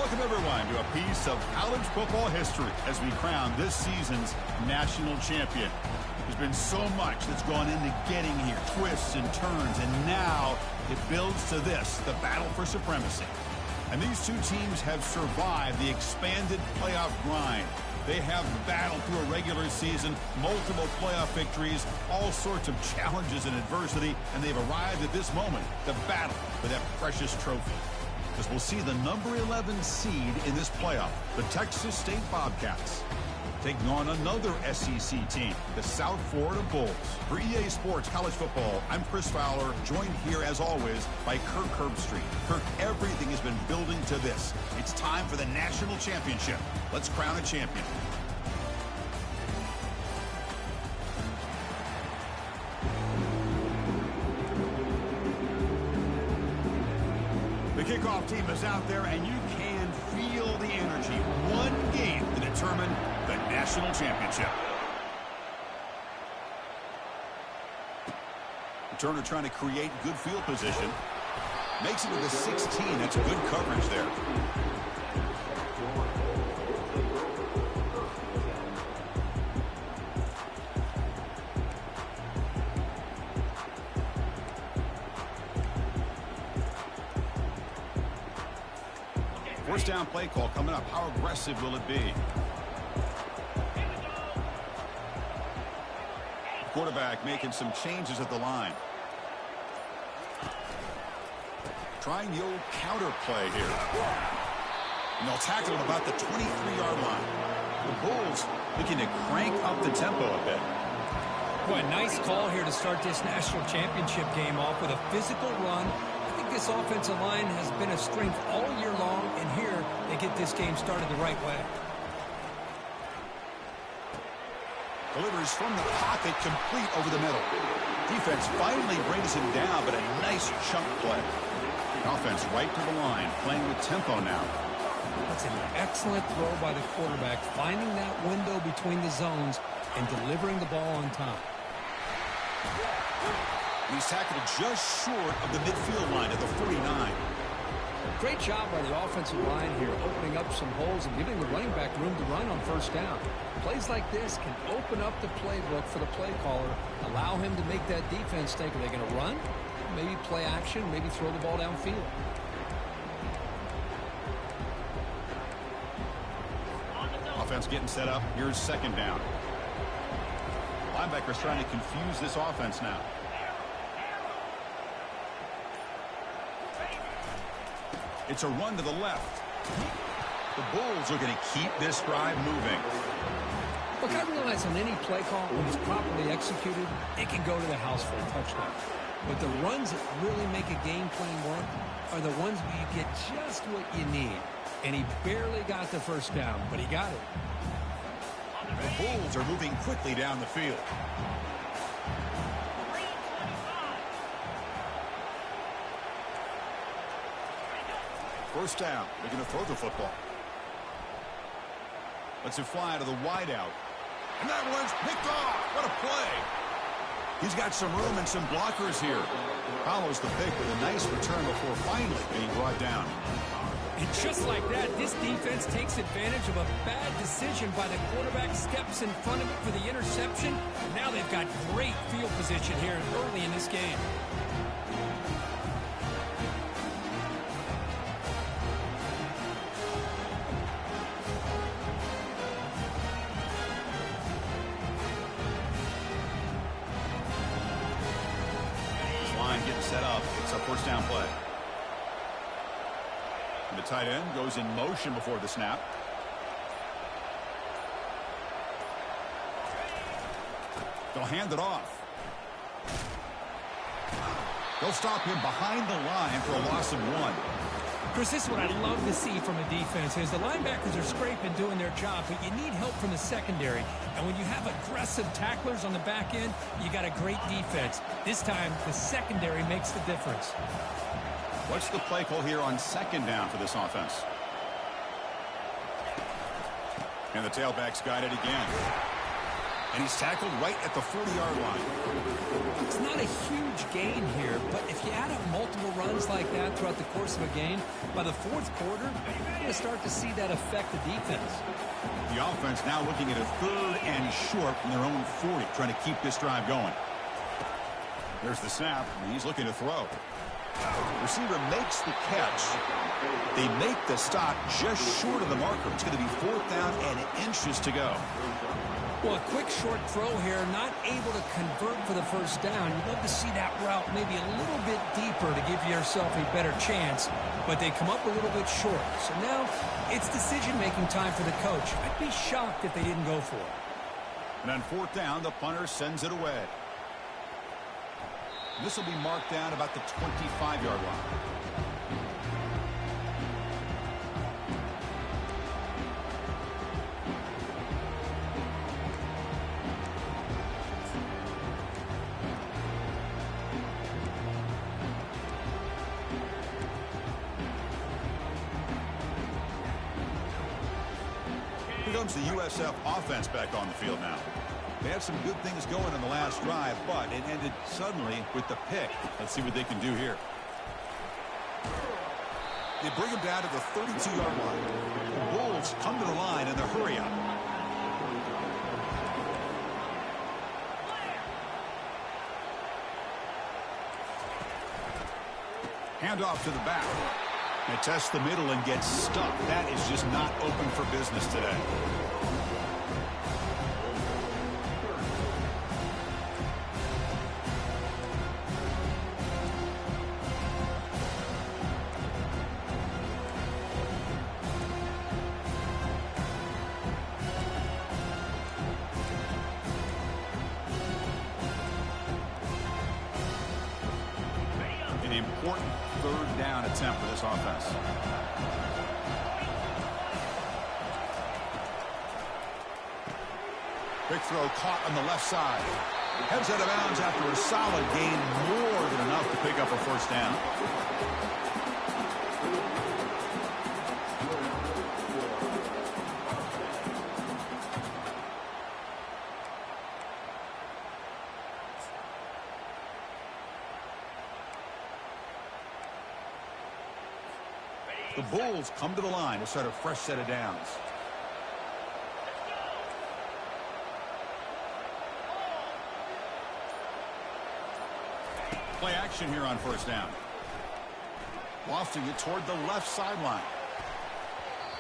Welcome, everyone, to a piece of college football history as we crown this season's national champion. There's been so much that's gone into getting here, twists and turns, and now it builds to this, the battle for supremacy. And these two teams have survived the expanded playoff grind. They have battled through a regular season, multiple playoff victories, all sorts of challenges and adversity, and they've arrived at this moment, the battle for that precious trophy. As we'll see the number 11 seed in this playoff, the Texas State Bobcats, taking on another SEC team, the South Florida Bulls. For EA Sports College Football, I'm Chris Fowler, joined here as always by Kirk Herbstreit. Kirk, everything has been building to this. It's time for the national championship. Let's crown a champion. The kickoff team is out there, and you can feel the energy. One game to determine the national championship. Turner trying to create good field position. Makes it to the 16. That's good coverage there. First down play call coming up. How aggressive will it be? Quarterback making some changes at the line. Trying the old counter play here. And they'll tackle him about the 23-yard line. The Bulls looking to crank up the tempo a bit. Boy, nice call here to start this national championship game off with a physical run. I think this offensive line has been a strength all year long, and here they get this game started the right way. Delivers from the pocket, complete over the middle. Defense finally brings him down, but a nice chunk play. Offense right to the line, playing with tempo now. That's an excellent throw by the quarterback, finding that window between the zones and delivering the ball on time. He's tackled just short of the midfield line at the 49. Great job by the offensive line here, opening up some holes and giving the running back room to run on first down. Plays like this can open up the playbook for the play caller, allow him to make that defense think, are they going to run? Maybe play action, maybe throw the ball downfield. Offense getting set up. Here's second down. Linebackers trying to confuse this offense now. It's a run to the left. The Bulls are going to keep this drive moving. Look, I realize on any play call, when it's properly executed, it can go to the house for a touchdown. But the runs that really make a game plan work are the ones where you get just what you need. And he barely got the first down, but he got it. The Bulls are moving quickly down the field. First down. They're going to throw the football. Lets it fly to the wideout. And that one's picked off. What a play. He's got some room and some blockers here. Follows the pick with a nice return before finally being brought down. And just like that, this defense takes advantage of a bad decision by the quarterback, steps in front of it for the interception. Now they've got great field position here early in this game. Getting set up. It's a first down play. And the tight end goes in motion before the snap. They'll hand it off. They'll stop him behind the line for a loss of 1. Chris, this is what I love to see from a defense is the linebackers are scraping, doing their job, but you need help from the secondary. And when you have aggressive tacklers on the back end, you got a great defense. This time, the secondary makes the difference. What's the play call here on second down for this offense? And the tailback's got it again. And he's tackled right at the 40-yard line. It's not a huge gain here, but if you add up multiple runs like that throughout the course of a game, by the fourth quarter, you're going to start to see that affect the defense. The offense now looking at a 3rd and short from their own 40, trying to keep this drive going. There's the snap, and he's looking to throw. Receiver makes the catch. They make the stop just short of the marker. It's going to be 4th down and inches to go. Well, a quick short throw here, not able to convert for the first down. You'd love to see that route maybe a little bit deeper to give yourself a better chance, but they come up a little bit short. So now it's decision-making time for the coach. I'd be shocked if they didn't go for it. And on 4th down, the punter sends it away. This will be marked down about the 25-yard line. Here comes the USF offense back on the field now. They had some good things going in the last drive, but it ended suddenly with the pick. Let's see what they can do here. They bring him down to the 32-yard line. The Bulls come to the line in the hurry-up. Handoff to the back. They test the middle and get stuck. That is just not open for business today. An important 3rd down attempt for this offense. Quick throw caught on the left side. Heads out of bounds after a solid gain, more than enough to pick up a 1st down. The Bulls come to the line to start a fresh set of downs. Play action here on 1st down. Lofting it toward the left sideline.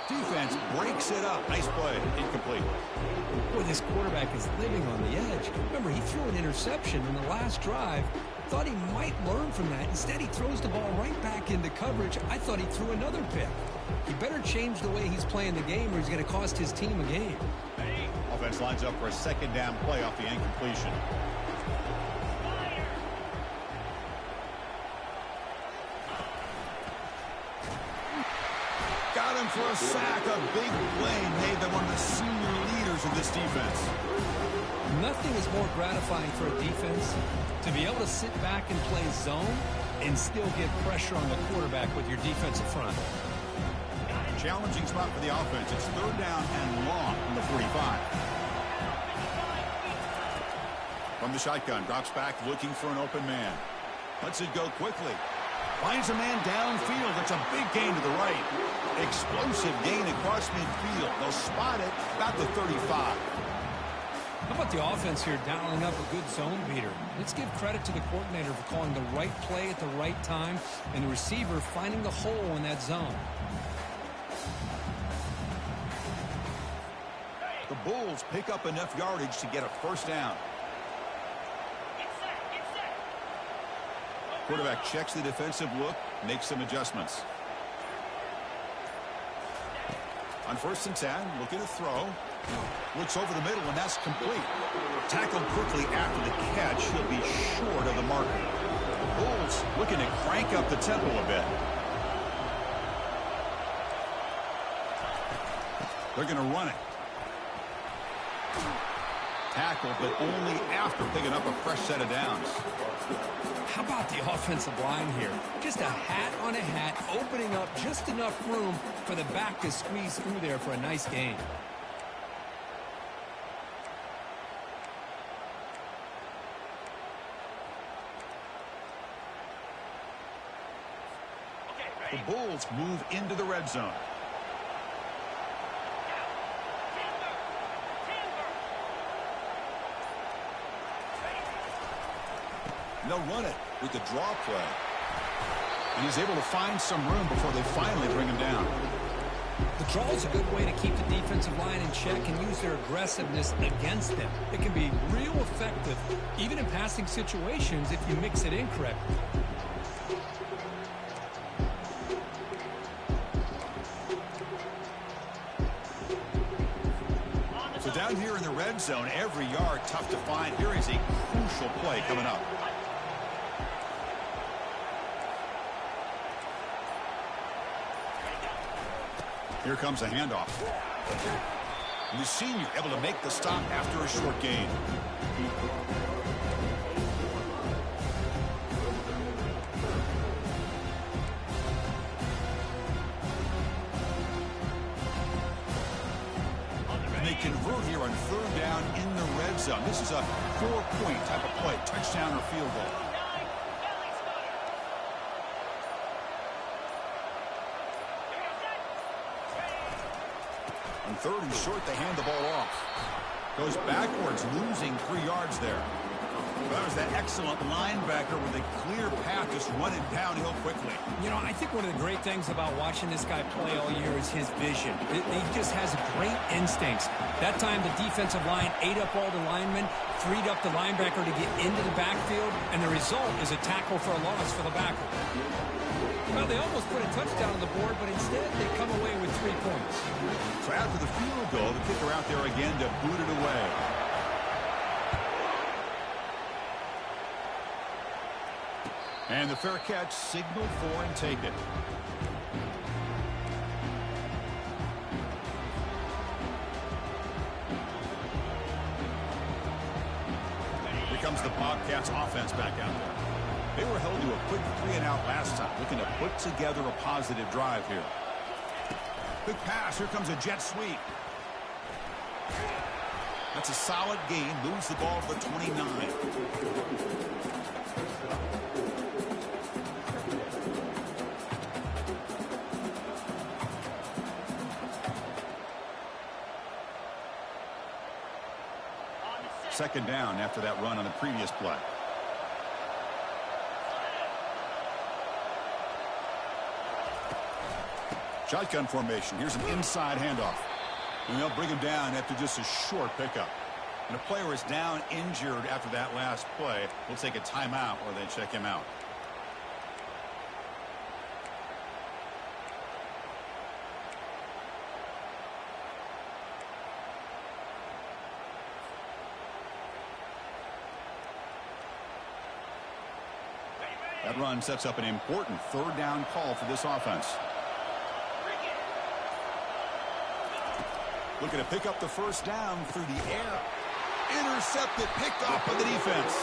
Defense breaks it up. Nice play. Incomplete. Boy, this quarterback is living on the edge. Remember, he threw an interception in the last drive. Thought he might learn from that. Instead, he throws the ball right back into coverage. I thought he threw another pick. He better change the way he's playing the game or he's going to cost his team a game. Offense lines up for a 2nd down play off the incompletion. Got him for a sack. A big play made by one of the senior leaders of this defense. Nothing is more gratifying for a defense to be able to sit back and play zone and still get pressure on the quarterback with your defensive front. Challenging spot for the offense. It's 3rd down and long from the 45. From the shotgun, drops back looking for an open man. Lets it go quickly. Finds a man downfield. That's a big gain to the right. Explosive gain across midfield. They'll spot it about the 35. How about the offense here dialing up a good zone beater? Let's give credit to the coordinator for calling the right play at the right time and the receiver finding the hole in that zone. The Bulls pick up enough yardage to get a 1st down. Quarterback checks the defensive look, makes some adjustments. On 1st and 10, looking to throw. Looks over the middle, and that's complete. Tackled quickly after the catch. He'll be short of the marker. The Bulls looking to crank up the tempo a bit. They're going to run it. Tackle, but only after picking up a fresh set of downs. How about the offensive line here? Just a hat on a hat, opening up just enough room for the back to squeeze through there for a nice gain. The Bulls move into the red zone. And they'll run it with the draw play. And he's able to find some room before they finally bring him down. The draw is a good way to keep the defensive line in check and use their aggressiveness against them. It can be real effective, even in passing situations, if you mix it in correctly. So down here in the red zone, every yard tough to find. Here is a crucial play coming up. Here comes a handoff. And the senior able to make the stop after a short gain. And they convert here on third down in the red zone. This is a 4-point type of play, touchdown or field goal. On third and short, they hand the ball off. Goes backwards, losing 3 yards there. Well, that was that excellent linebacker with a clear path, just running downhill quickly. You know, I think one of the great things about watching this guy play all year is his vision. He just has great instincts. That time, the defensive line ate up all the linemen, freed up the linebacker to get into the backfield, and the result is a tackle for a loss for the backer. Well, they almost put a touchdown on the board, but instead they come away with 3 points. So after the field goal, the kicker out there again to boot it away. And the fair catch signaled for and taken. Here comes the Bobcats offense back out there. They were held to a quick 3-and-out last time, looking to put together a positive drive here. Quick pass. Here comes a jet sweep. That's a solid gain. Moves the ball to the 29. Second down after that run on the previous play. Shotgun formation. Here's an inside handoff. And they'll bring him down after just a short pickup. And a player is down injured after that last play. We'll take a timeout or they check him out. That run sets up an important third down call for this offense. Looking to pick up the first down through the air. Intercepted, picked off by the defense.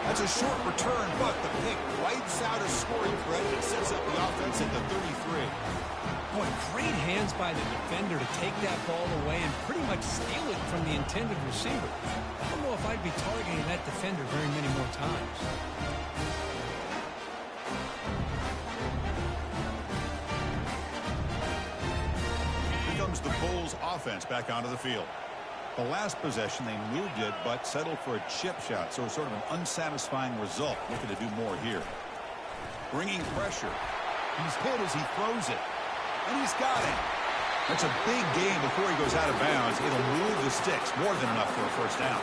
That's a short return, but the pick wipes out a scoring threat and sets up the offense at the 33. Boy, great hands by the defender to take that ball away and pretty much steal it from the intended receiver. I don't know if I'd be targeting that defender very many more times. The Bulls offense back onto the field. The last possession they moved it but settled for a chip shot, so it's sort of an unsatisfying result. Looking to do more here. Bringing pressure. He's hit as he throws it, and he's got it. That's a big gain before he goes out of bounds. It'll move the sticks, more than enough for a first down.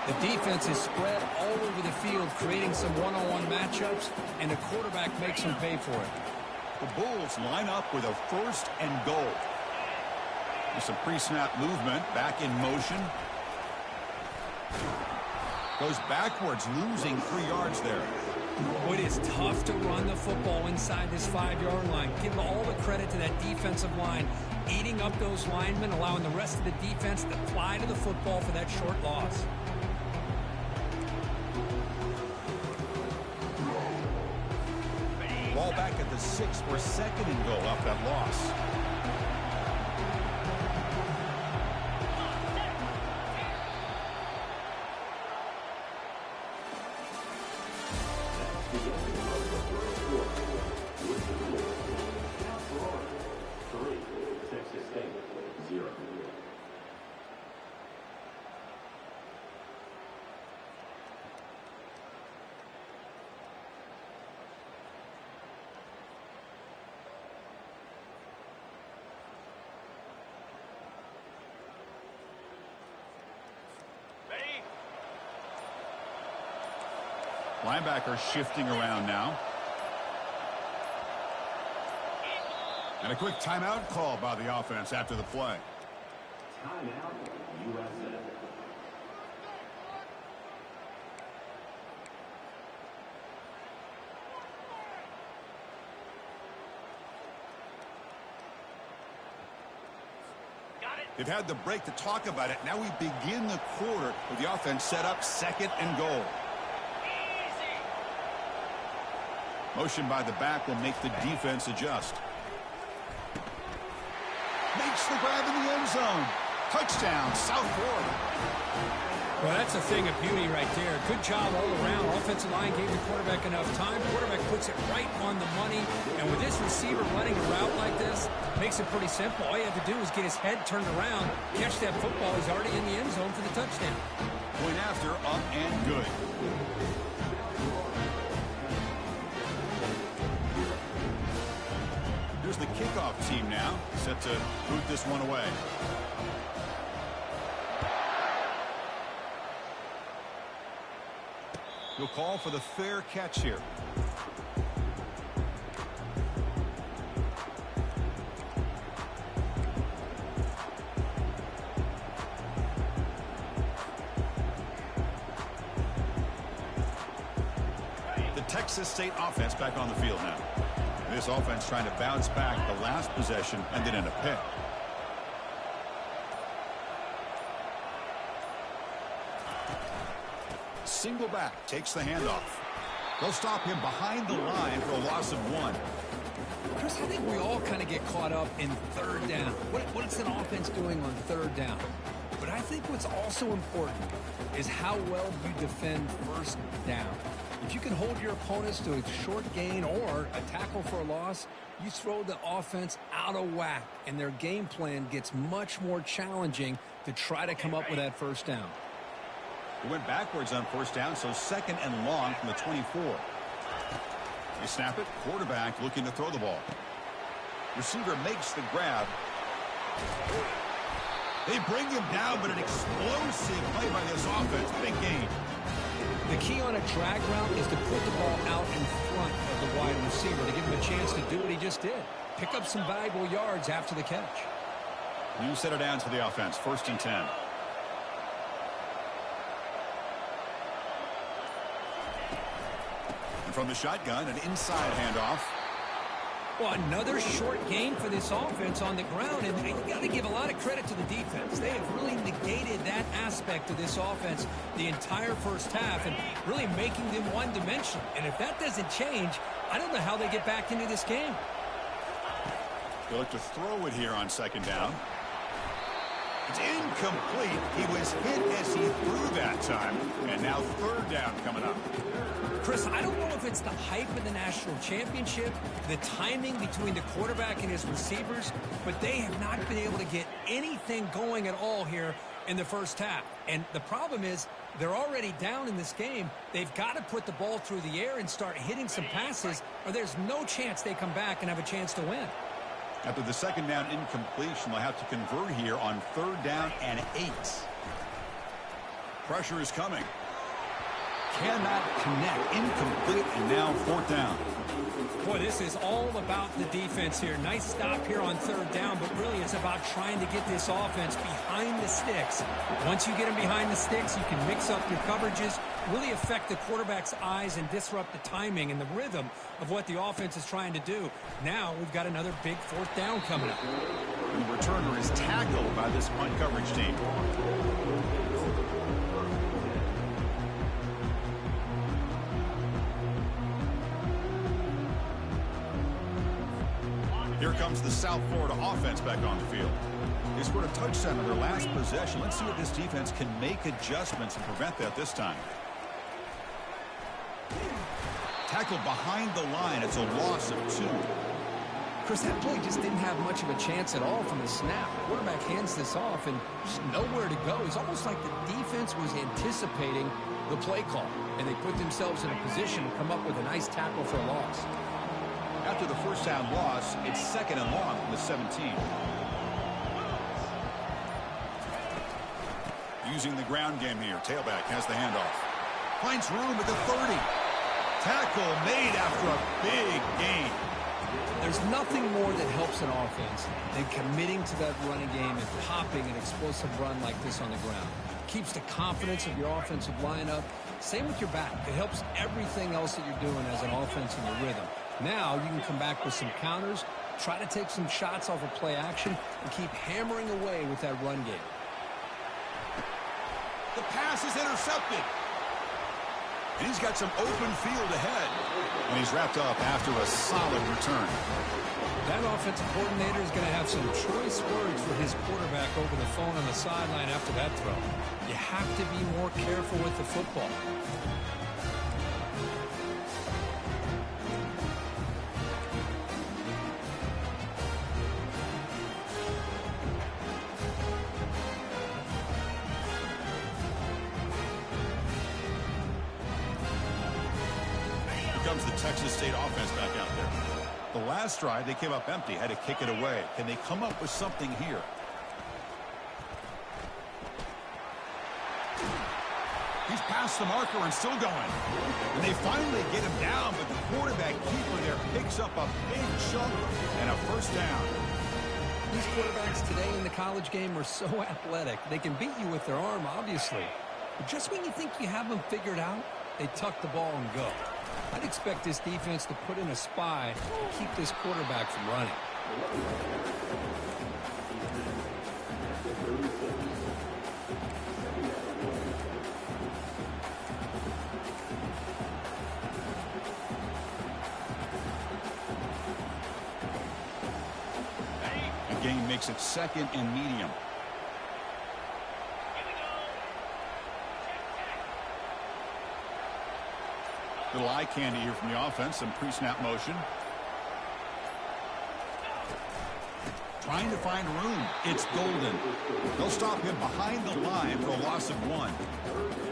The defense is spread all over the field, creating some one-on-one matchups, and the quarterback makes them pay for it. The Bulls line up with a first and goal. There's some pre-snap movement, back in motion. Goes backwards, losing 3 yards there. It is tough to run the football inside this 5-yard line. Give all the credit to that defensive line, eating up those linemen, allowing the rest of the defense to fly to the football for that short loss. Ball back at the 6 for second and goal off that loss. Linebacker shifting around now. And a quick timeout call by the offense after the play. Timeout, USF. They've had the break to talk about it. Now we begin the quarter with the offense set up 2nd and goal. Motion by the back will make the defense adjust. Makes the grab in the end zone. Touchdown, South Florida. Well, that's a thing of beauty right there. Good job all around. Offensive line gave the quarterback enough time. Quarterback puts it right on the money. And with this receiver running a route like this, makes it pretty simple. All you have to do is get his head turned around, catch that football. He's already in the end zone for the touchdown. Point after, up and good. Here's the kickoff team now, set to boot this one away. He'll call for the fair catch here. The Texas State offense back on the field now. This offense trying to bounce back. The last possession ended in a pick. Single back, takes the handoff. They'll stop him behind the line for a loss of 1. Chris, I think we all kind of get caught up in 3rd down. What's an offense doing on 3rd down? But I think what's also important is how well you defend 1st down. If you can hold your opponents to a short gain or a tackle for a loss, you throw the offense out of whack, and their game plan gets much more challenging to try to come up with that 1st down. He went backwards on 1st down, so 2nd and long from the 24. They snap it. Quarterback looking to throw the ball. Receiver makes the grab. They bring him down, but an explosive play by this offense. Big gain. The key on a drag route is to put the ball out in front of the wide receiver to give him a chance to do what he just did. Pick up some valuable yards after the catch. New set of downs for the offense. 1st and 10. And from the shotgun, an inside handoff. Well, another short gain for this offense on the ground, and you got to give a lot of credit to the defense. They have really negated that aspect of this offense the entire 1st half and really making them one-dimensional. And if that doesn't change, I don't know how they get back into this game. They look to throw it here on 2nd down. It's incomplete. He was hit as he threw that time, and now 3rd down coming up. Chris, I don't know if it's the hype of the national championship, the timing between the quarterback and his receivers, but they have not been able to get anything going at all here in the 1st half. And the problem is they're already down in this game. They've got to put the ball through the air and start hitting some passes, or there's no chance they come back and have a chance to win. After the 2nd down incompletion, they'll have to convert here on 3rd down and 8. Pressure is coming. Cannot connect. Incomplete, and now 4th down. Boy, this is all about the defense here. Nice stop here on 3rd down, but really it's about trying to get this offense behind the sticks. Once you get them behind the sticks, you can mix up your coverages, really affect the quarterback's eyes and disrupt the timing and the rhythm of what the offense is trying to do. Now we've got another big 4th down coming up. And the returner is tackled by this punt coverage team. Here comes the South Florida offense back on the field. They scored a touchdown on their last possession. Let's see if this defense can make adjustments and prevent that this time. Tackled behind the line. It's a loss of 2. Chris, that play just didn't have much of a chance at all from the snap. The quarterback hands this off and just nowhere to go. It's almost like the defense was anticipating the play call, and they put themselves in a position to come up with a nice tackle for a loss. After the 1st down loss, it's 2nd and long from the 17. Using the ground game here. Tailback has the handoff. Finds room at the 30. Tackle made after a big gain. There's nothing more that helps an offense than committing to that running game and popping an explosive run like this on the ground. Keeps the confidence of your offensive line up. Same with your back. It helps everything else that you're doing as an offense in the rhythm. Now you can come back with some counters, try to take some shots off of play action, and keep hammering away with that run game. The pass is intercepted. And he's got some open field ahead. And he's wrapped up after a solid return. That offensive coordinator is going to have some choice words for his quarterback over the phone on the sideline after that throw. You have to be more careful with the football. Comes the Texas State offense back out there. The last drive, they came up empty, had to kick it away. Can they come up with something here? He's past the marker and still going. And they finally get him down, but the quarterback keeper there picks up a big chunk and a first down. These quarterbacks today in the college game are so athletic. They can beat you with their arm, obviously. But just when you think you have them figured out, they tuck the ball and go. I'd expect this defense to put in a spy to keep this quarterback from running. The game makes it second and medium. Little eye candy here from the offense. Some pre-snap motion. Trying to find room. It's Golden. They'll stop him behind the line for a loss of 1.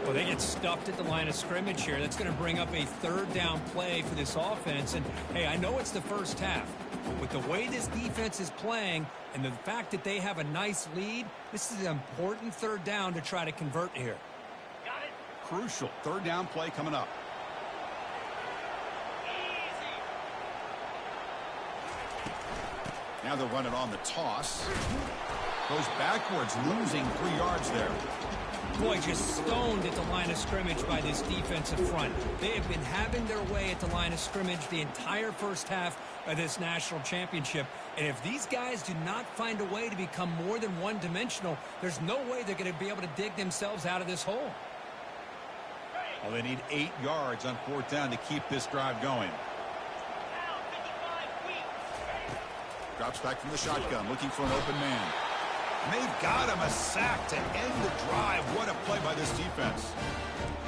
Well, they get stuffed at the line of scrimmage here. That's going to bring up a third down play for this offense. And, hey, I know it's the first half. But with the way this defense is playing and the fact that they have a nice lead, this is an important third down to try to convert here. Got it. Crucial third down play coming up. Now they'll run it on the toss. Goes backwards, losing 3 yards there. Boy, just stoned at the line of scrimmage by this defensive front. They have been having their way at the line of scrimmage the entire first half of this national championship. And if these guys do not find a way to become more than one-dimensional, there's no way they're going to be able to dig themselves out of this hole. Well, they need 8 yards on 4th down to keep this drive going. Drops back from the shotgun, looking for an open man. And they've got him, a sack to end the drive. What a play by this defense.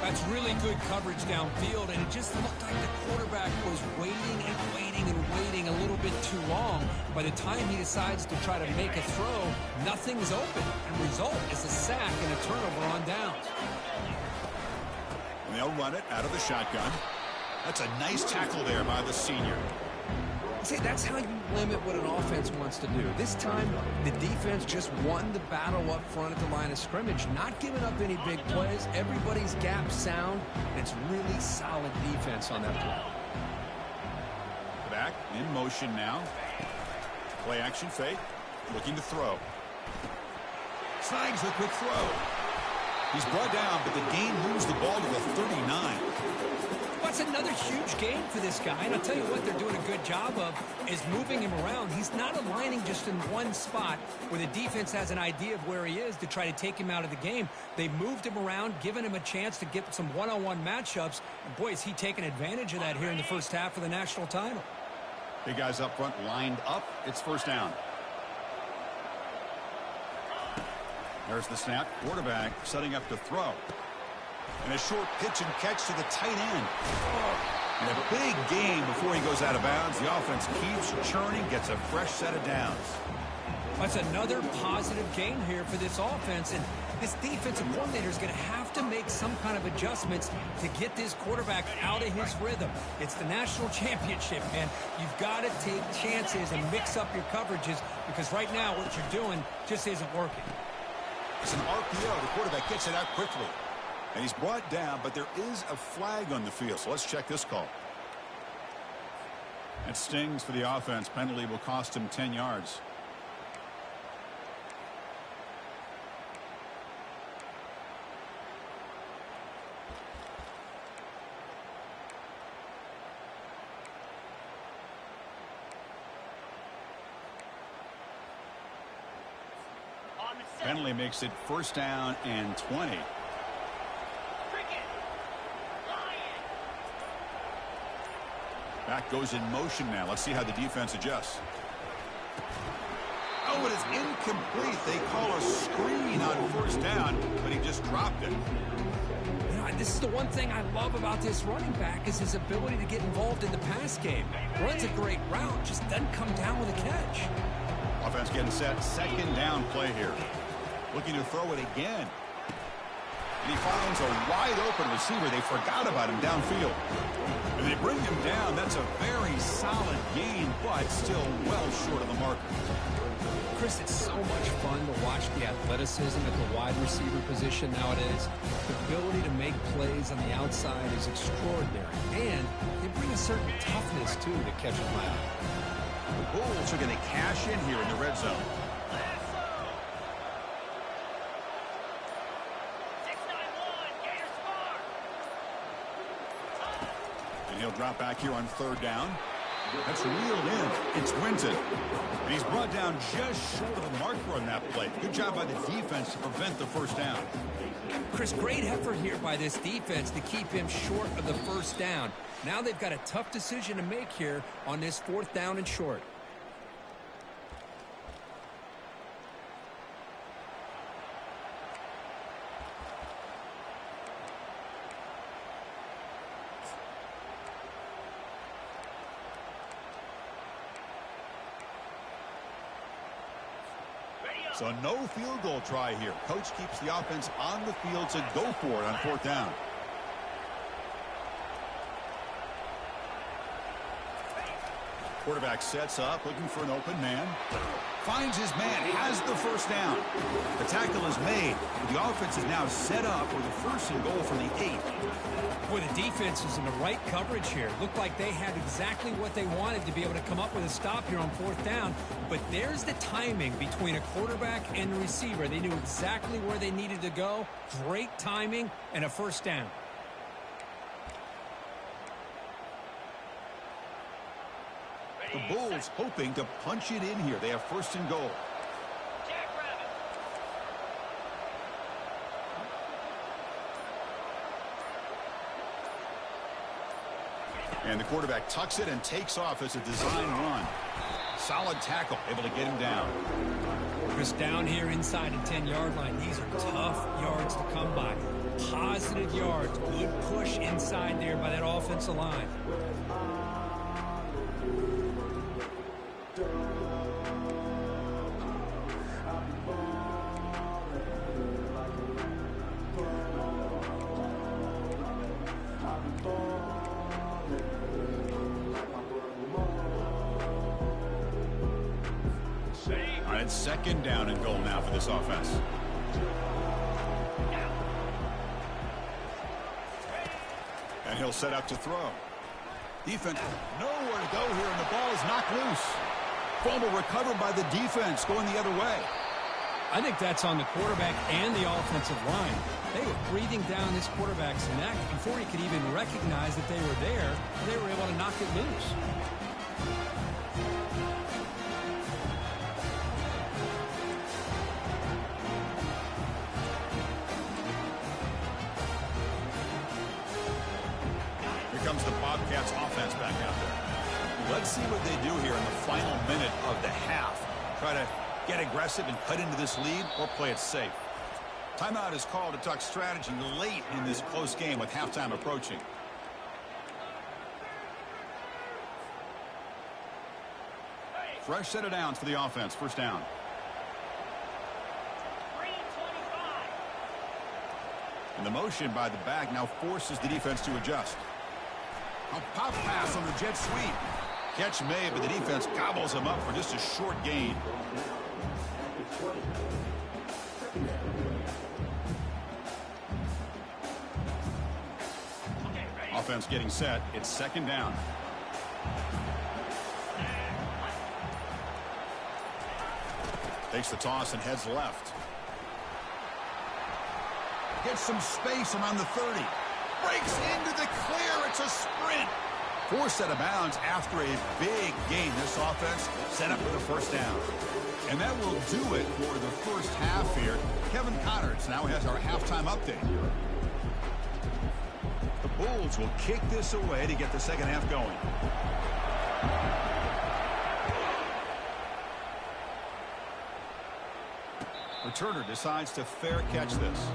That's really good coverage downfield, and it just looked like the quarterback was waiting and waiting and waiting a little bit too long. By the time he decides to try to make a throw, nothing's open. And the result is a sack and a turnover on downs. And they'll run it out of the shotgun. That's a nice tackle there by the senior. See, that's how you limit what an offense wants to do. This time, the defense just won the battle up front at the line of scrimmage, not giving up any big plays. Everybody's gap sound. It's really solid defense on that play. Back in motion now. Play action fake. Looking to throw. Snags the quick throw. He's brought down, but the Gain moves the ball to the 39. That's another huge game for this guy, and I'll tell you what they're doing a good job of is moving him around. He's not aligning just in one spot where the defense has an idea of where he is to try to take him out of the game. They moved him around, given him a chance to get some one-on-one matchups, and boy, is he taking advantage of that here in the first half of the national title. Big guys up front lined up. It's first down. There's the snap. Quarterback setting up to throw. And a short pitch and catch to the tight end. And a big gain before he goes out of bounds. The offense keeps churning, gets a fresh set of downs. That's another positive gain here for this offense. And this defensive coordinator is going to have to make some kind of adjustments to get this quarterback out of his rhythm. It's the national championship, man. You've got to take chances and mix up your coverages because right now what you're doing just isn't working. It's an RPO. The quarterback gets it out quickly. And he's brought down, but there is a flag on the field. So let's check this call. It stings for the offense. Penalty will cost him 10 yards. Penalty makes it first down and 20. Back goes in motion now. Let's see how the defense adjusts. Oh, it is incomplete. They call a screen on first down, but he just dropped it. You know, this is the one thing I love about this running back is his ability to get involved in the pass game. Runs a great route, just doesn't come down with a catch. Offense getting set. Second down play here. Looking to throw it again. And he finds a wide open receiver. They forgot about him downfield. And they bring him down. That's a very solid gain, but still well short of the marker. Chris, it's so much fun to watch the athleticism at the wide receiver position nowadays. The ability to make plays on the outside is extraordinary. And they bring a certain toughness, too, that catches my eye. The Bulls are going to cash in here in the red zone. And he'll drop back here on third down. That's reeled in. It's Winton. And he's brought down just short of the marker on that play. Good job by the defense to prevent the first down. Chris, great effort here by this defense to keep him short of the first down. Now they've got a tough decision to make here on this fourth down and short. So no field goal try here. Coach keeps the offense on the field to go for it on fourth down. Quarterback sets up, looking for an open man. Finds his man, has the first down. The tackle is made. The offense is now set up for the first and goal from the 8. Boy, the defense is in the right coverage here. Looked like they had exactly what they wanted to be able to come up with a stop here on fourth down. But there's the timing between a quarterback and the receiver. They knew exactly where they needed to go. Great timing and a first down. The Bulls hoping to punch it in here. They have first and goal. And the quarterback tucks it and takes off as a design run. Solid tackle, able to get him down. Chris, down here inside the 10-yard line. These are tough yards to come by. Positive yards. Good push inside there by that offensive line. It's second down and goal now for this offense. And he'll set up to throw. Defense nowhere to go here, and the ball is knocked loose. Fumble recovered by the defense, going the other way. I think that's on the quarterback and the offensive line. They were breathing down this quarterback's neck before he could even recognize that they were there. They were able to knock it loose. Comes the Bobcats offense back out there. Let's see what they do here in the final minute of the half. Try to get aggressive and cut into this lead or play it safe. Timeout is called to talk strategy late in this close game with halftime approaching. Fresh set of downs for the offense. First down. And the motion by the back now forces the defense to adjust. A pop pass on the jet sweep. Catch made, but the defense gobbles him up for just a short gain. offense getting set. It's second down. Takes the toss and heads left. Gets some space around the 30. Breaks into the clear. It's a sprint. Forced out of bounds after a big gain. This offense set up for the first down. And that will do it for the first half here. Kevin Connors now has our halftime update. The Bulls will kick this away to get the second half going. Returner decides to fair catch this.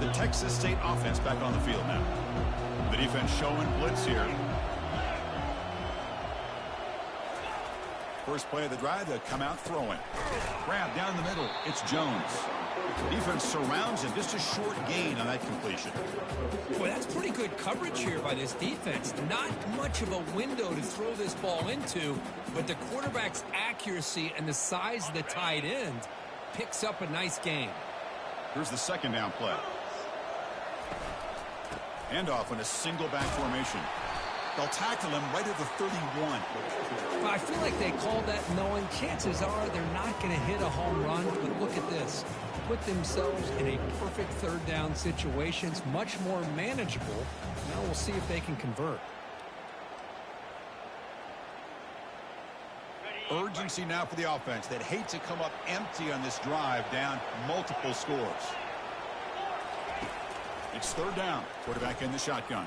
The Texas State offense back on the field now. The defense showing blitz here. First play of the drive, they'll come out throwing. Grab down the middle. It's Jones. Defense surrounds him. Just a short gain on that completion. Boy, that's pretty good coverage here by this defense. Not much of a window to throw this ball into, but the quarterback's accuracy and the size of the tight end picks up a nice gain. Here's the second down play. Handoff in a single back formation. They'll tackle him right at the 31. Well, I feel like they called that knowing chances are they're not going to hit a home run, but look at this. Put themselves in a perfect third down situation. It's much more manageable. Now we'll see if they can convert. Urgency now for the offense. They'd hate to come up empty on this drive, down multiple scores. It's third down. Quarterback in the shotgun.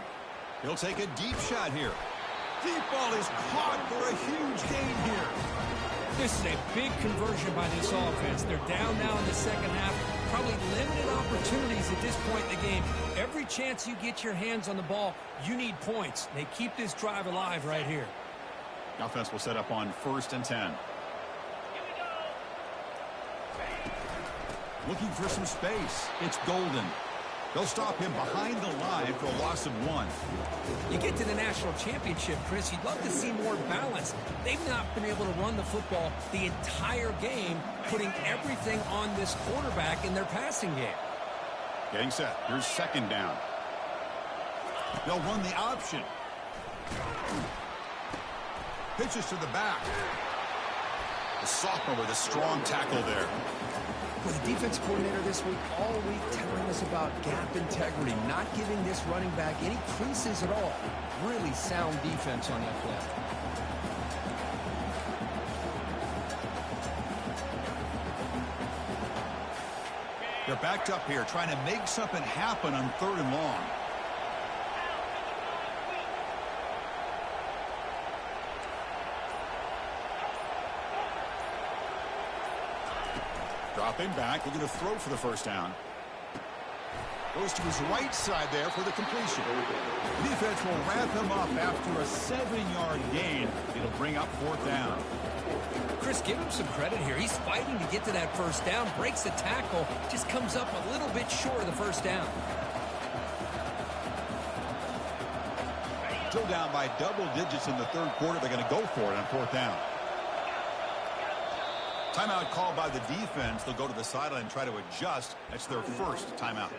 He'll take a deep shot here. Deep ball is caught for a huge gain here. This is a big conversion by this offense. They're down now in the second half. Probably limited opportunities at this point in the game. Every chance you get your hands on the ball, you need points. They keep this drive alive right here. The offense will set up on 1st and 10. Looking for some space. It's Golden. They'll stop him behind the line for a loss of 1. You get to the national championship, Chris, you'd love to see more balance. They've not been able to run the football the entire game, putting everything on this quarterback in their passing game. Getting set. Here's second down. They'll run the option. Pitches to the back. The sophomore with a strong tackle there. Well, the defense coordinator this week, all week, telling us about gap integrity, not giving this running back any creases at all. Really sound defense on that play. They're backed up here, trying to make something happen on 3rd and long. Dropping back, looking to throw for the first down. Goes to his right side there for the completion. The defense will wrap him up after a 7-yard gain. It'll bring up 4th down. Chris, give him some credit here. He's fighting to get to that first down, breaks the tackle, just comes up a little bit short of the first down. Still down by double digits in the 3rd quarter. They're going to go for it on 4th down. Timeout called by the defense. They'll go to the sideline and try to adjust. That's their first timeout.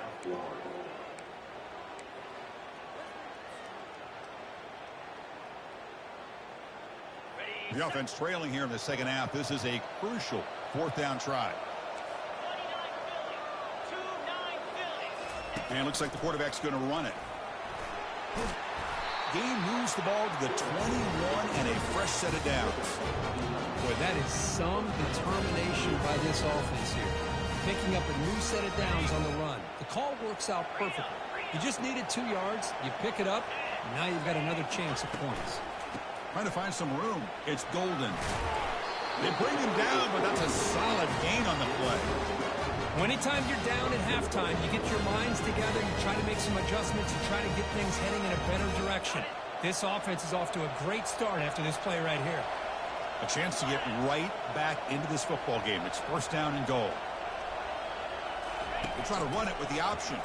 The offense trailing here in the second half. This is a crucial 4th down try. And it looks like the quarterback's going to run it. Game moves the ball to the 21 and a fresh set of downs. Boy, that is some determination by this offense here. Picking up a new set of downs on the run. The call works out perfectly. You just needed 2 yards. You pick it up. And now you've got another chance at points. Trying to find some room. It's Golden. They bring him down, but that's a solid gain on the play. Well, anytime you're down at halftime, you get your minds together, you try to make some adjustments, you try to get things heading in a better direction. This offense is off to a great start after this play right here. A chance to get right back into this football game. It's 1st down and goal. They try to run it with the option.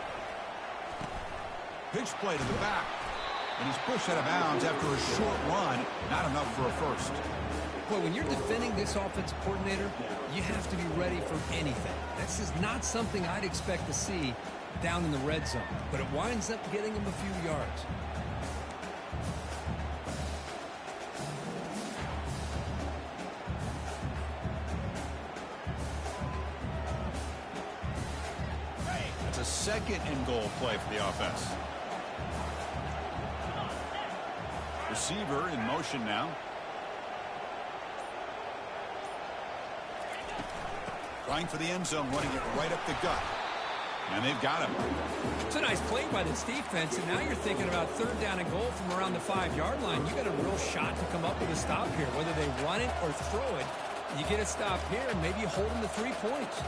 Pitch play to the back. And he's pushed out of bounds after a short run. Not enough for a first. Boy, when you're defending this offensive coordinator, you have to be ready for anything. This is not something I'd expect to see down in the red zone, but it winds up getting him a few yards. It's a second and goal play for the offense. Receiver in motion now. Trying for the end zone, running it right up the gut. And they've got him. It's a nice play by this defense, and now you're thinking about third down and goal from around the 5-yard line. You got a real shot to come up with a stop here. Whether they run it or throw it, you get a stop here, and maybe you hold them to 3 points.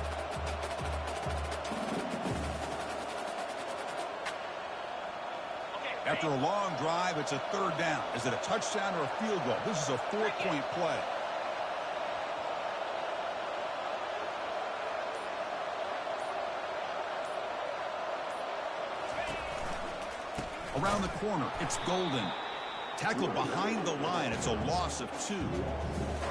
After a long drive, it's a third down. Is it a touchdown or a field goal? This is a 4-point play. Around the corner, it's Golden. Tackled behind the line. It's a loss of 2.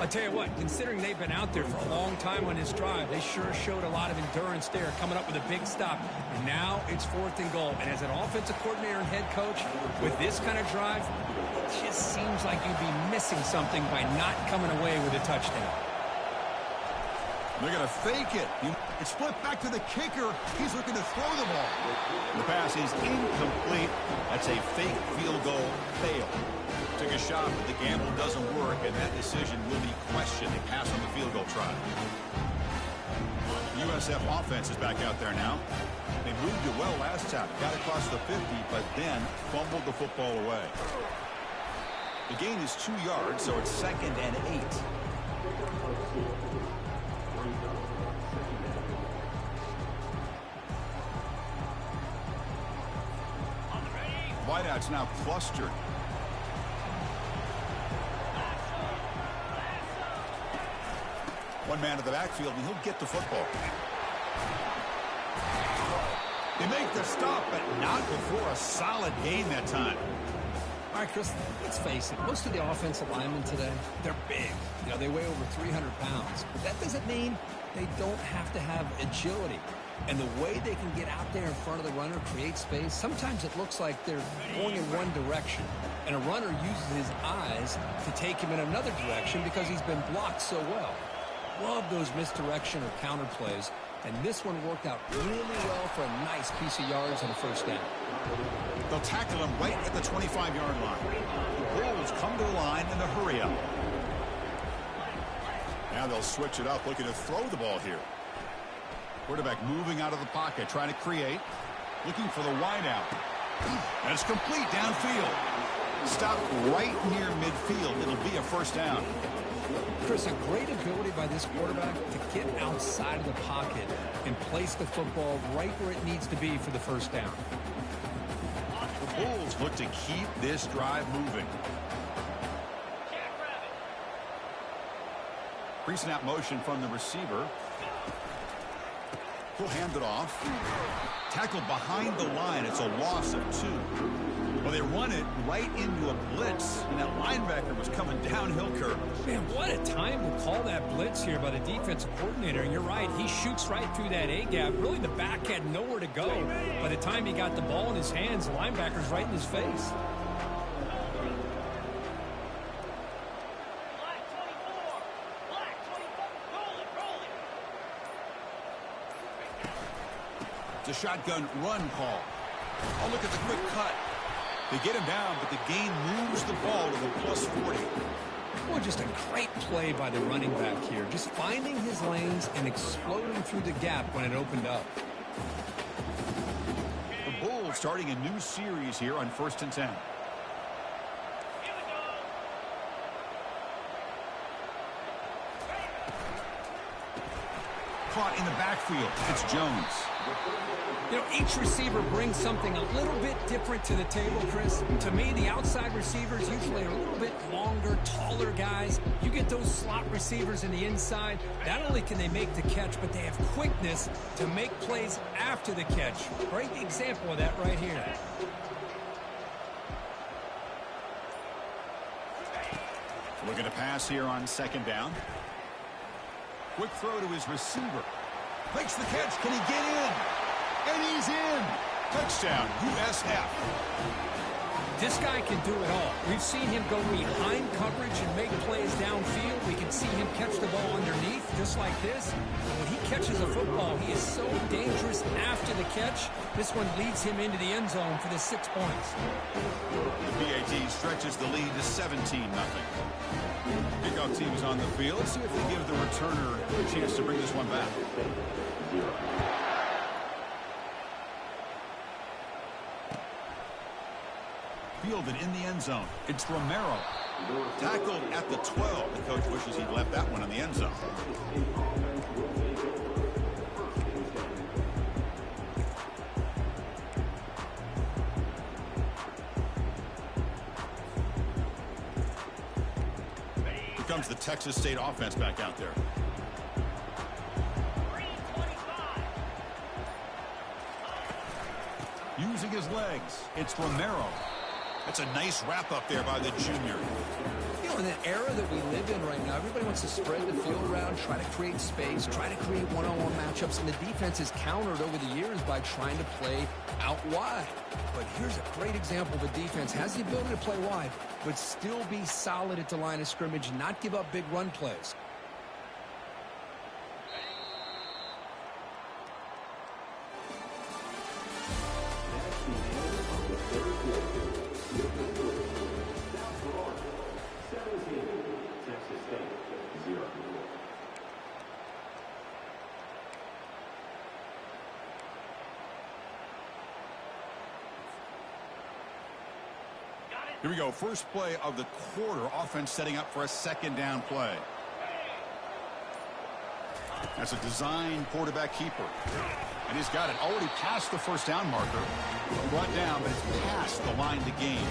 I'll tell you what, considering they've been out there for a long time on this drive, they sure showed a lot of endurance there, coming up with a big stop. And now it's 4th and goal. And as an offensive coordinator and head coach, with this kind of drive, it just seems like you'd be missing something by not coming away with a touchdown. They're going to fake it. It's flipped back to the kicker. He's looking to throw the ball. The pass is incomplete. That's a fake field goal fail. Took a shot, but the gamble doesn't work, and that decision will be questioned. They pass on the field goal try. USF offense is back out there now. They moved it well last time. Got across the 50, but then fumbled the football away. The gain is 2 yards, so it's 2nd and 8. Wideouts now clustered. One man to the backfield, and he'll get the football. They make the stop, but not before a solid gain that time. All right, Chris, let's face it. Most of the offensive linemen today, they're big. You know, they weigh over 300 pounds. But that doesn't mean they don't have to have agility. And the way they can get out there in front of the runner, create space, sometimes it looks like they're going in one direction. And a runner uses his eyes to take him in another direction because he's been blocked so well. Love those misdirection or counter plays. And this one worked out really well for a nice piece of yards and a first down. They'll tackle him right at the 25-yard line. The Bulls come to the line in the hurry-up. Now they'll switch it up, looking to throw the ball here. Quarterback moving out of the pocket, trying to create. Looking for the wideout. And it's complete downfield. Stop right near midfield. It'll be a first down. Chris, a great ability by this quarterback to get outside of the pocket and place the football right where it needs to be for the first down. The Bulls look to keep this drive moving. Pre-snap motion from the receiver. He'll hand it off. Tackled behind the line. It's a loss of 2. Well, they run it right into a blitz, and that linebacker was coming downhill curve. Man, what a time to call that blitz here by the defensive coordinator. And you're right, he shoots right through that A-gap. Really, the back had nowhere to go. By the time he got the ball in his hands, the linebacker's right in his face. It's a shotgun run call. Oh, look at the quick cut. They get him down, but the gain moves the ball to the +40. Well, just a great play by the running back here. Just finding his lanes and exploding through the gap when it opened up. The Bulls starting a new series here on 1st and 10. Caught in the backfield. It's Jones. You know, each receiver brings something a little bit different to the table, Chris. To me, the outside receivers usually are a little bit longer, taller guys. You get those slot receivers in the inside. Not only can they make the catch, but they have quickness to make plays after the catch. Great example of that right here. Looking to pass here on second down. Quick throw to his receiver. Makes the catch. Can he get in? And he's in. Touchdown, USF. This guy can do it all. We've seen him go behind coverage and make plays downfield. We can see him catch the ball underneath, just like this. And when he catches a football, he is so dangerous after the catch. This one leads him into the end zone for the 6 points. The PAT stretches the lead to 17-0. Kickoff team is on the field. Let's see if they give the returner a chance to bring this one back. Fielded in the end zone. It's Romero. Tackled at the 12. The coach wishes he'd left that one in the end zone. Here comes the Texas State offense back out there. Using his legs, it's Romero. That's a nice wrap up there by the junior. You know, in the era that we live in right now, everybody wants to spread the field around, try to create space, try to create one-on-one matchups, and the defense is countered over the years by trying to play out wide. But here's a great example of a defense has the ability to play wide, but still be solid at the line of scrimmage and not give up big run plays. Here we go. First play of the quarter. Offense setting up for a second down play. That's a design quarterback keeper. And he's got it. Already past the first down marker. Brought down, but it's past the line to gain.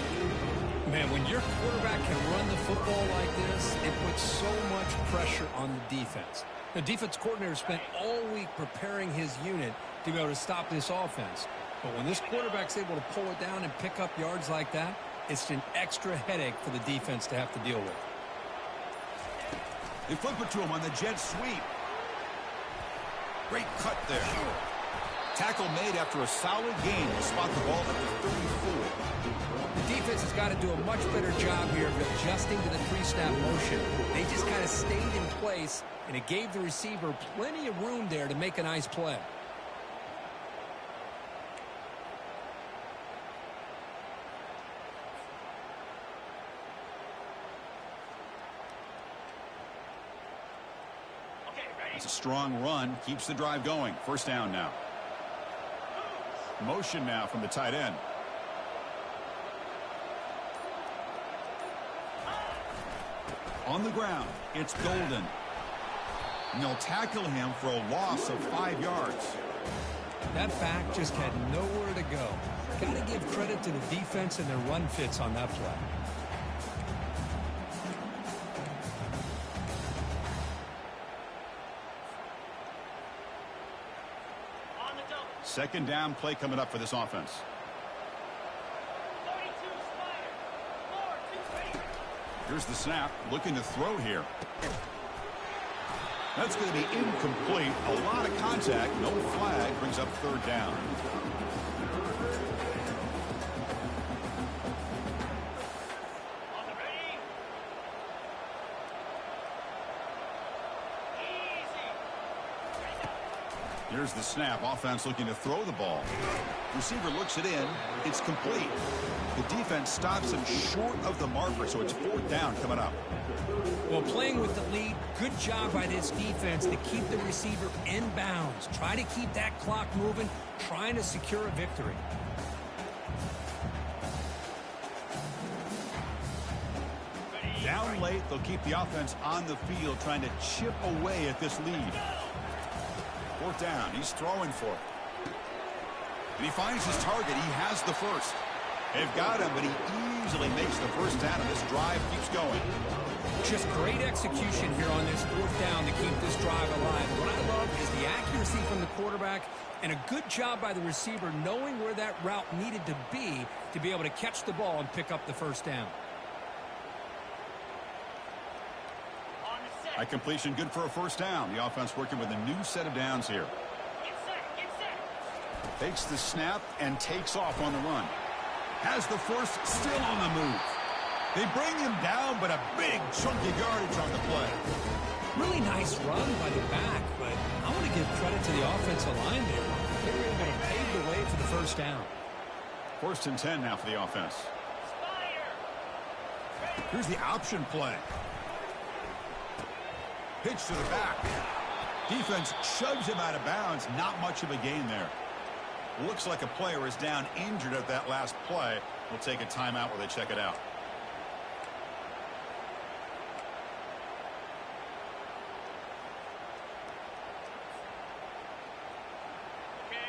Man, when your quarterback can run the football like this, it puts so much pressure on the defense. The defense coordinator spent all week preparing his unit to be able to stop this offense. But when this quarterback's able to pull it down and pick up yards like that, it's an extra headache for the defense to have to deal with. They flip it to him on the jet sweep. Great cut there. Tackle made after a solid gain to spot the ball at the 34. The defense has got to do a much better job here of adjusting to the pre-snap motion. They just kind of stayed in place, and it gave the receiver plenty of room there to make a nice play. It's a strong run. Keeps the drive going. First down now. Motion now from the tight end. On the ground, it's Golden. And they'll tackle him for a loss of 5 yards. That back just had nowhere to go. Got to give credit to the defense and their run fits on that play. Second down play coming up for this offense. Here's the snap. Looking to throw here. That's going to be incomplete. A lot of contact. No flag. Brings up third down. Here's the snap. Offense looking to throw the ball. Receiver looks it in. It's complete. The defense stops him short of the marker, so it's fourth down coming up. Well, playing with the lead, good job by this defense to keep the receiver in bounds. Try to keep that clock moving, trying to secure a victory. Down late, they'll keep the offense on the field, trying to chip away at this lead. Fourth down. He's throwing for it. And he finds his target. He has the first. They've got him, but he easily makes the first down, and this drive keeps going. Just great execution here on this fourth down to keep this drive alive. What I love is the accuracy from the quarterback and a good job by the receiver knowing where that route needed to be able to catch the ball and pick up the first down. A completion good for a first down. The offense working with a new set of downs here. Get set. Takes the snap and takes off on the run. Has the force still on the move. They bring him down, but a big chunky yardage on the play. Really nice run by the back, but I want to give credit to the offensive line there. They were able to pave the way for the first down. 1st and 10 now for the offense. Here's the option play. Pitch to the back. Defense shoves him out of bounds. Not much of a gain there. Looks like a player is down injured at that last play. We'll take a timeout while they check it out.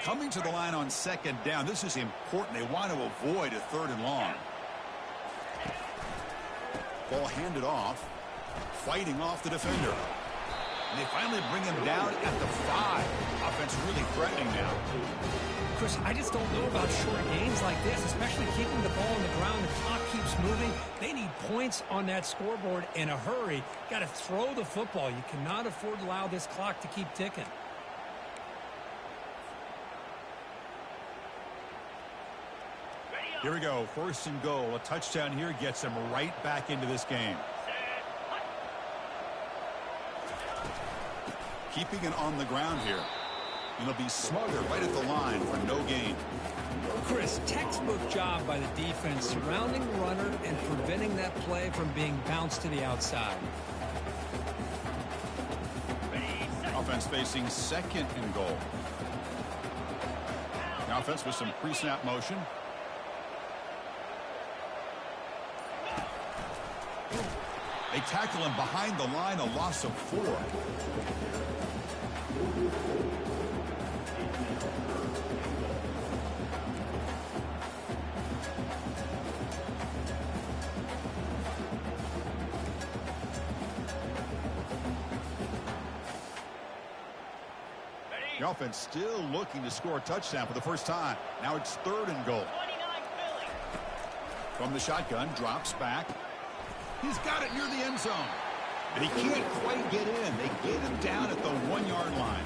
Coming to the line on 2nd down. This is important. They want to avoid a 3rd and long. Ball handed off. Fighting off the defender. And they finally bring him down at the 5. Offense really threatening now. Chris, I just don't know about short gains like this, especially keeping the ball on the ground. The clock keeps moving. They need points on that scoreboard in a hurry. Got to throw the football. You cannot afford to allow this clock to keep ticking. Here we go. 1st and goal. A touchdown here gets them right back into this game. Keeping it on the ground here. And they'll be smarter right at the line for no gain. Chris, textbook job by the defense surrounding the runner and preventing that play from being bounced to the outside. Offense facing 2nd and goal. The offense with some pre-snap motion. They tackle him behind the line, a loss of 4. The offense still looking to score a touchdown for the first time. Now it's 3rd and goal. From the shotgun, drops back. He's got it near the end zone. And he can't quite get in. They get him down at the 1-yard line.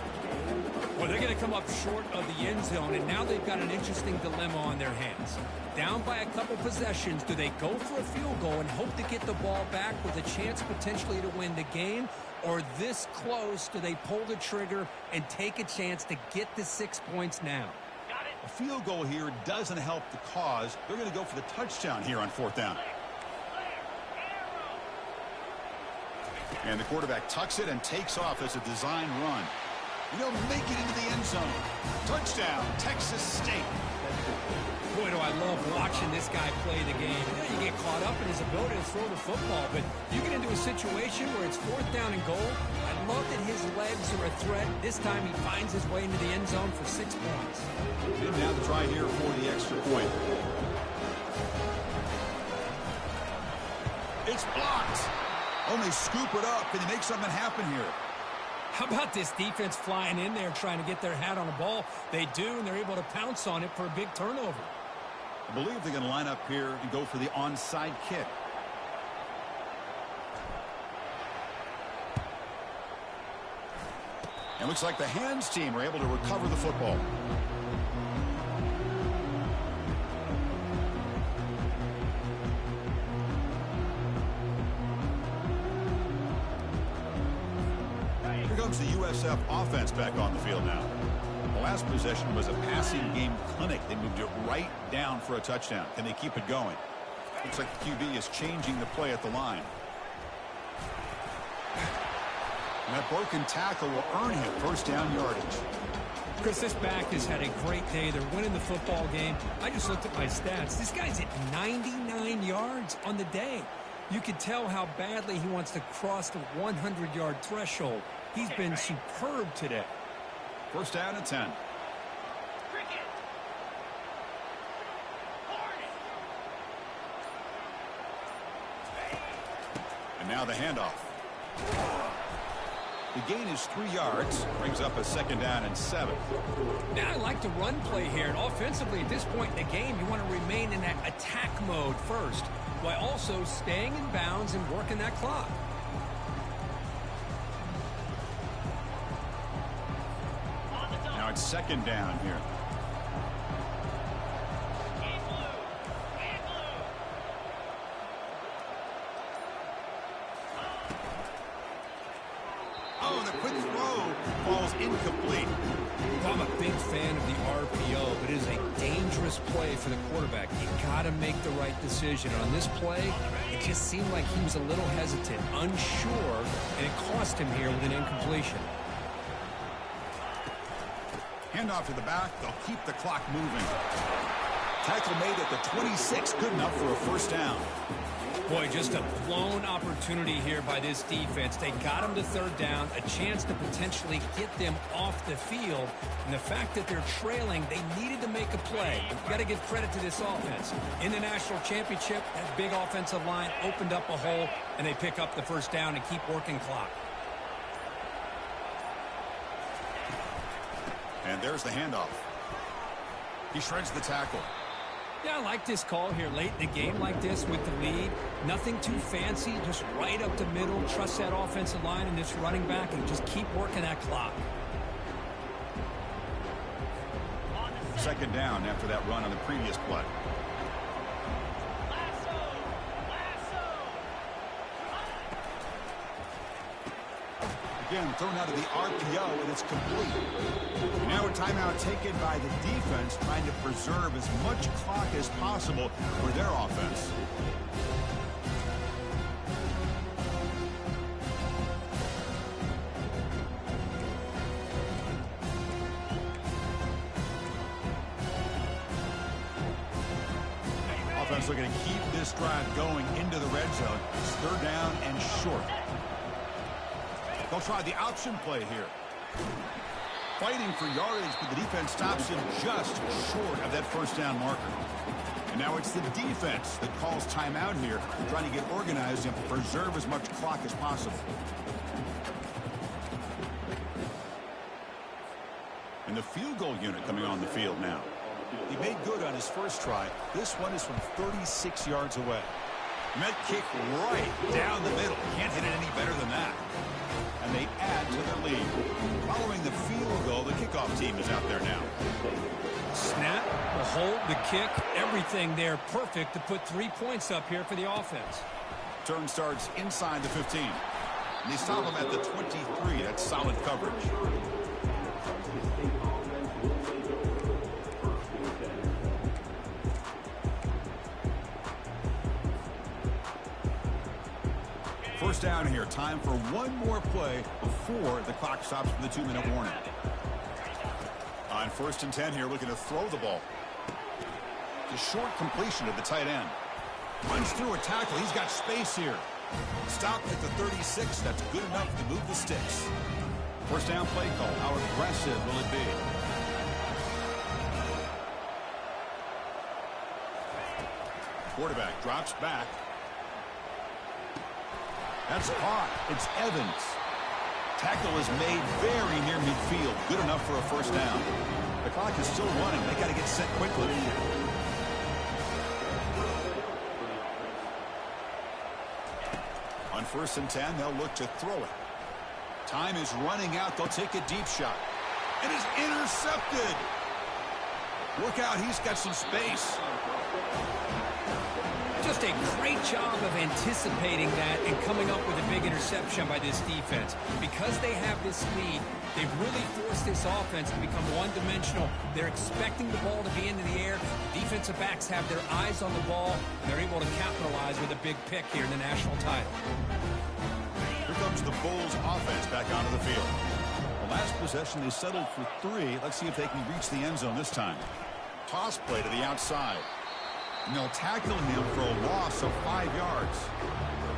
Well, they're going to come up short of the end zone, and now they've got an interesting dilemma on their hands. Down by a couple possessions, do they go for a field goal and hope to get the ball back with a chance potentially to win the game? Or this close, do they pull the trigger and take a chance to get the 6 points now? A field goal here doesn't help the cause. They're going to go for the touchdown here on 4th down. And the quarterback tucks it and takes off as a design run. And he'll make it into the end zone. Touchdown, Texas State. Boy, do I love watching this guy play the game. You get caught up in his ability to throw the football, but you get into a situation where it's 4th down and goal. I love that his legs are a threat. This time he finds his way into the end zone for 6 points. And now the try here for the extra point. It's blocked. Oh, they scoop it up. Can they make something happen here? How about this defense flying in there trying to get their hat on the ball? They do, and they're able to pounce on it for a big turnover. I believe they're going to line up here and go for the onside kick. And looks like the hands team are able to recover the football. Here comes the USF offense back on the field now. The last possession was a passing game clinic. They moved it right down for a touchdown. Can they keep it going? Looks like the QB is changing the play at the line. And that broken tackle will earn him first down yardage. Chris, this back has had a great day. They're winning the football game. I just looked at my stats. This guy's at 99 yards on the day. You can tell how badly he wants to cross the 100-yard threshold. He's been superb today. First down and 10. And now the handoff. The gain is 3 yards. Brings up a second down and 7. Now I like the run play here. And offensively, at this point in the game, you want to remain in that attack mode first, while also staying in bounds and working that clock. it's second down here. In blue. In blue. Oh, the quick throw falls incomplete. I'm a big fan of the RPO, but it is a dangerous play for the quarterback. You got to make the right decision. On this play, it just seemed like he was a little hesitant, unsure, and it cost him here with an incompletion. Handoff to the back. They'll keep the clock moving. Tackle made at the 26. Good enough for a first down. Boy, just a blown opportunity here by this defense. They got him to third down, a chance to potentially get them off the field. And the fact that they're trailing, they needed to make a play. You've got to give credit to this offense. In the national championship, that big offensive line opened up a hole, and they pick up the first down and keep working clock. And there's the handoff. He shreds the tackle. Yeah, I like this call here late in the game like this with the lead. Nothing too fancy, just right up the middle. Trust that offensive line and this running back and just keep working that clock. Second down after that run on the previous play. Lasso. Lasso. Again, thrown out of the RPO, and it's complete. And now a timeout taken by the defense, trying to preserve as much clock as possible for their offense. Offense looking to keep this drive going into the red zone. It's third down and short. They'll try the option play here. Fighting for yardage, but the defense stops him just short of that first down marker. And now it's the defense that calls timeout here, trying to get organized and preserve as much clock as possible. And the field goal unit coming on the field now. He made good on his first try. This one is from 36 yards away. Met kick right down the middle. Can't hit it any better than that. And they add to their lead. Following the field goal, the kickoff team is out there now. Snap, the hold, the kick, everything there perfect to put 3 points up here for the offense. Turn starts inside the 15. And they stop him at the 23. That's solid coverage. First down here. Time for one more play before the clock stops for the 2-minute warning. On first and 10 here, looking to throw the ball. The short completion of the tight end. Runs through a tackle. He's got space here. Stopped at the 36. That's good enough to move the sticks. First down play call. How aggressive will it be? Quarterback drops back. That's caught. It's Evans. Tackle is made very near midfield. Good enough for a first down. The clock is still running. They got to get set quickly. On first and 10, they'll look to throw it. Time is running out. They'll take a deep shot. It is intercepted. Look out. He's got some space. Just a great job of anticipating that and coming up with a big interception by this defense. Because they have this lead, they've really forced this offense to become one-dimensional. They're expecting the ball to be into the air. Defensive backs have their eyes on the ball, and they're able to capitalize with a big pick here in the national title. Here comes the Bulls offense back onto the field. The last possession, they settled for 3. Let's see if they can reach the end zone this time. Toss play to the outside. And they'll tackle him for a loss of 5 yards.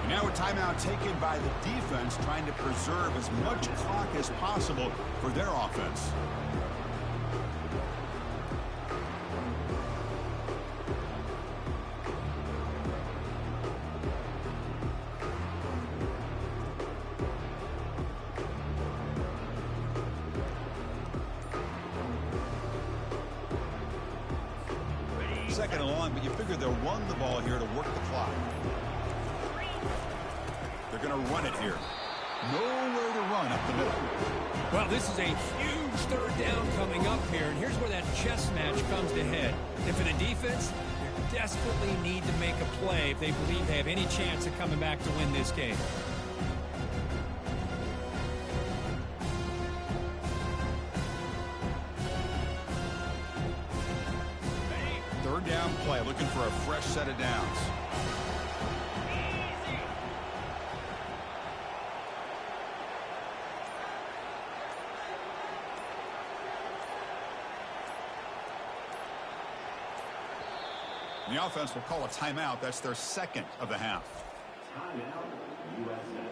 And now a timeout taken by the defense, trying to preserve as much clock as possible for their offense. Second and long, but you figure they'll run the ball here to work the clock. They're going to run it here. Nowhere to run up the middle. Well, this is a huge third down coming up here, and here's where that chess match comes to head. And for the defense, they desperately need to make a play if they believe they have any chance of coming back to win this game. Third down play, looking for a fresh set of downs. The offense will call a timeout. That's their second of the half. Timeout, USF.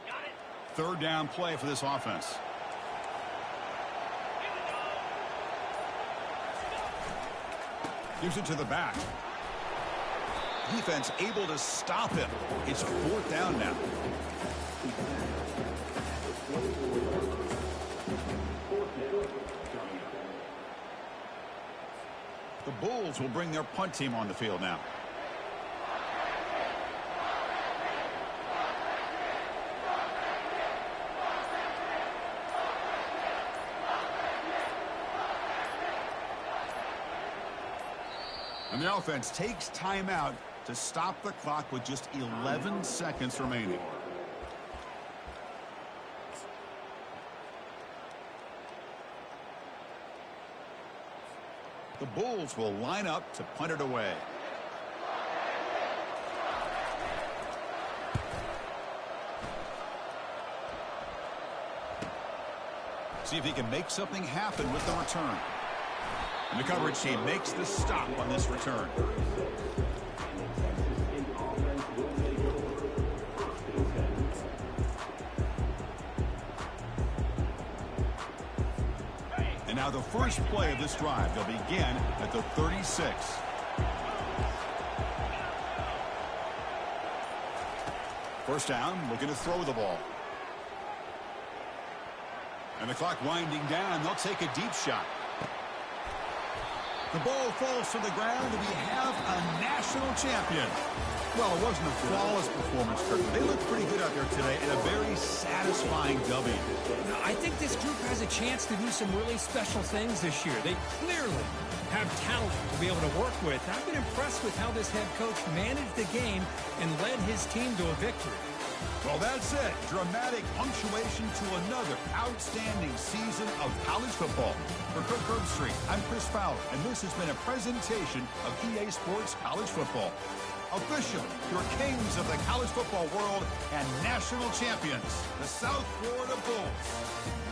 Got it. Third down play for this offense. Gives it to the back. Defense able to stop him. It's fourth down now. The Bulls will bring their punt team on the field now. And the offense takes timeout to stop the clock with just 11 seconds remaining. The Bulls will line up to punt it away. See if he can make something happen with the return. And the coverage team makes the stop on this return. And now the first play of this drive. They'll begin at the 36. First down, looking to throw the ball. And the clock winding down. They'll take a deep shot. The ball falls to the ground, and we have a national champion. Well, it wasn't a flawless performance, Kirk, but they looked pretty good out there today in a very satisfying W. Now, I think this group has a chance to do some really special things this year. They clearly have talent to be able to work with. I've been impressed with how this head coach managed the game and led his team to a victory. Well, that's it. Dramatic punctuation to another outstanding season of college football. For Kirk Herbstreit, I'm Chris Fowler, and this has been a presentation of EA Sports College Football. Officially, your kings of the college football world and national champions, the South Florida Bulls.